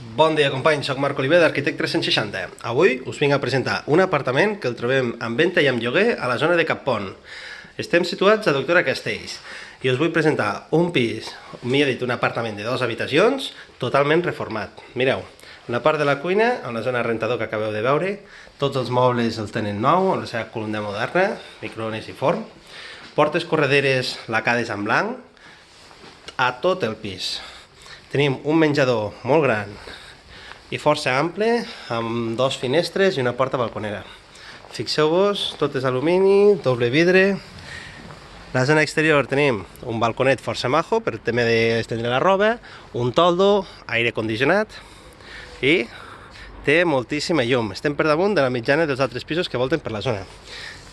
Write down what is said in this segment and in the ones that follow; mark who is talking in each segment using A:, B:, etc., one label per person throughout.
A: Bon dia companys, soc Marc Oliver d'Arquitect 360. Avui us vinc a presentar un apartament que el trobem en venda i en lloguer a la zona de Cappont. Estem situats a Doctora Castells i us vull presentar un pis, millor dit un apartament de 2 habitacions totalment reformat. Mireu, una part de la cuina, en la zona rentador que acabeu de veure, tots els mobles els tenen nou, amb la seva columna moderna, microones i forn, portes correderes lacades en blanc a tot el pis. Tenim un menjador molt gran i força ample, amb 2 finestres i una porta balconera. Fixeu-vos, tot és alumini, doble vidre. La zona exterior tenim un balconet força majo per el tema d'estendre la roba, un toldo, aire condicionat i té moltíssima llum. Estem per damunt de la mitjana dels altres pisos que volten per la zona.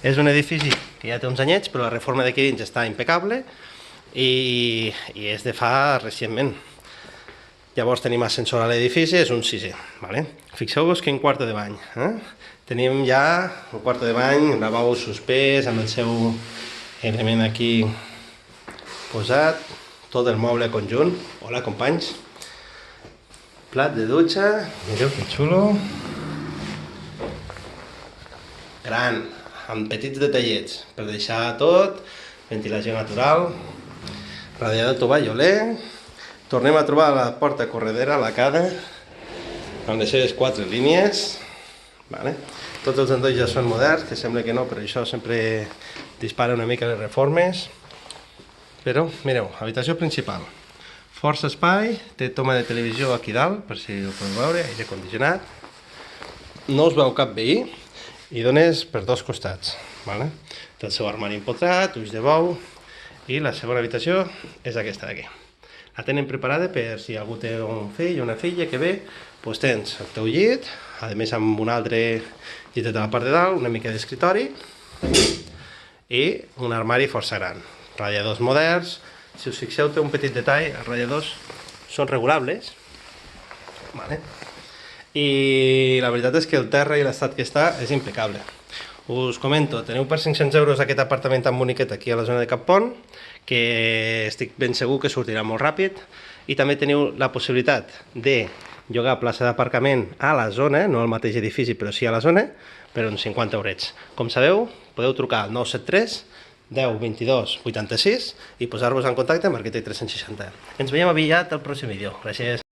A: És un edifici que ja té uns anyets, però la reforma d'aquí dins està impecable i és de fa recentment. Llavors tenim ascensor a l'edifici, és un 6è. Fixeu-vos quin quarto de bany. Tenim ja un quarto de bany, un lavabo suspès, amb el seu element aquí posat, tot el moble conjunt. Hola companys. Plat de dutxa, mireu que xulo. Gran, amb petits detallets, per deixar tot, ventilació natural, radiador tovalloler. Tornem a trobar la porta corredera lacada, amb les seves 4 línies. Tots els endolls ja són moderns, que sembla que no, però això sempre dispara una mica les reformes. Però, mireu, habitació principal. Força espai, té toma de televisió aquí dalt, per si ho podeu veure, aire condicionat. No us veu cap veí i dones per 2 costats. Té el seu armari empotrat, ulls de bou, i la segona habitació és aquesta d'aquí. La tenen preparada per si algú té un fill o una filla que ve, doncs tens el teu llit, a més amb un altre llitet a la part de dalt, una mica d'escritori i un armari força gran. Radiadors moderns, si us fixeu té un petit detall, els radiadors són regulables i la veritat és que el terra i l'estat que està és impecable. Us comento, teniu per 500 euros aquest apartament tan boniquet aquí a la zona de Cappont, que estic ben segur que sortirà molt ràpid, i també teniu la possibilitat de llogar plaça d'aparcament a la zona, no al mateix edifici però sí a la zona, per uns 50 eurets. Com sabeu, podeu trucar al 973 10 22 86 i posar-vos en contacte amb Arquitect 360. Ens veiem aviat al pròxim vídeo. Gràcies.